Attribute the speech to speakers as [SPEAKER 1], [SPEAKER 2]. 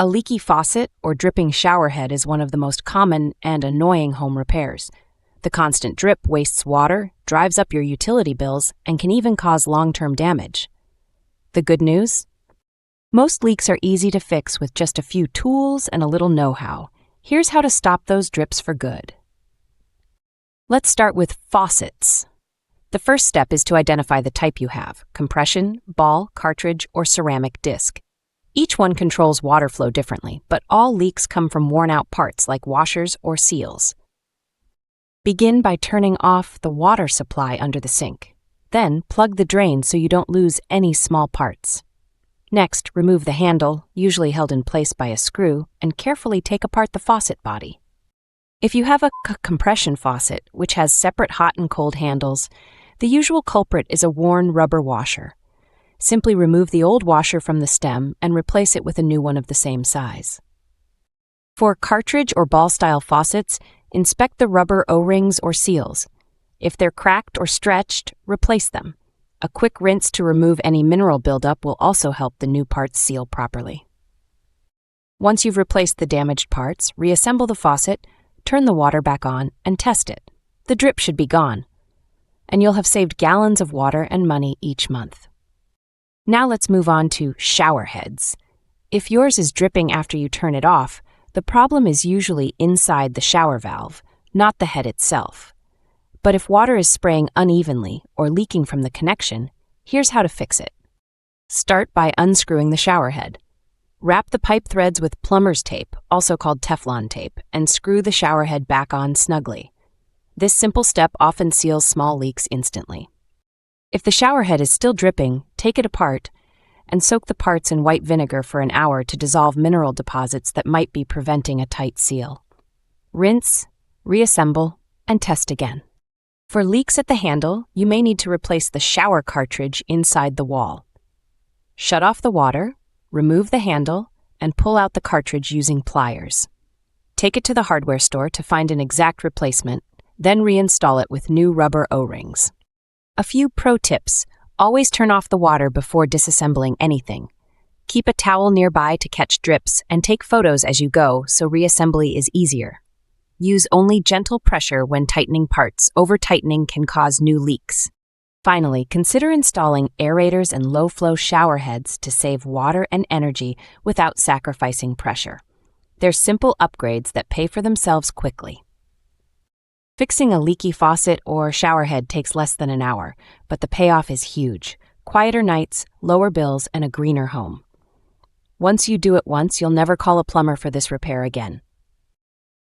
[SPEAKER 1] A leaky faucet or dripping shower head is one of the most common and annoying home repairs. The constant drip wastes water, drives up your utility bills, and can even cause long-term damage. The good news? Most leaks are easy to fix with just a few tools and a little know-how. Here's how to stop those drips for good. Let's start with faucets. The first step is to identify the type you have: compression, ball, cartridge, or ceramic disc. Each one controls water flow differently, but all leaks come from worn-out parts like washers or seals. Begin by turning off the water supply under the sink. Then, plug the drain so you don't lose any small parts. Next, remove the handle, usually held in place by a screw, and carefully take apart the faucet body. If you have a compression faucet, which has separate hot and cold handles, the usual culprit is a worn rubber washer. Simply remove the old washer from the stem and replace it with a new one of the same size. For cartridge or ball-style faucets, inspect the rubber O-rings or seals. If they're cracked or stretched, replace them. A quick rinse to remove any mineral buildup will also help the new parts seal properly. Once you've replaced the damaged parts, reassemble the faucet, turn the water back on, and test it. The drip should be gone, and you'll have saved gallons of water and money each month. Now let's move on to shower heads. If yours is dripping after you turn it off, the problem is usually inside the shower valve, not the head itself. But if water is spraying unevenly or leaking from the connection, here's how to fix it. Start by unscrewing the shower head. Wrap the pipe threads with plumber's tape, also called Teflon tape, and screw the shower head back on snugly. This simple step often seals small leaks instantly. If the shower head is still dripping, take it apart and soak the parts in white vinegar for an hour to dissolve mineral deposits that might be preventing a tight seal. Rinse, reassemble, and test again. For leaks at the handle, you may need to replace the shower cartridge inside the wall. Shut off the water, remove the handle, and pull out the cartridge using pliers. Take it to the hardware store to find an exact replacement, then reinstall it with new rubber O-rings. A few pro tips: always turn off the water before disassembling anything. Keep a towel nearby to catch drips and take photos as you go so reassembly is easier. Use only gentle pressure when tightening parts. Over-tightening can cause new leaks. Finally, consider installing aerators and low-flow shower heads to save water and energy without sacrificing pressure. They're simple upgrades that pay for themselves quickly. Fixing a leaky faucet or shower head takes less than an hour, but the payoff is huge: quieter nights, lower bills, and a greener home. Once you do it once, you'll never call a plumber for this repair again.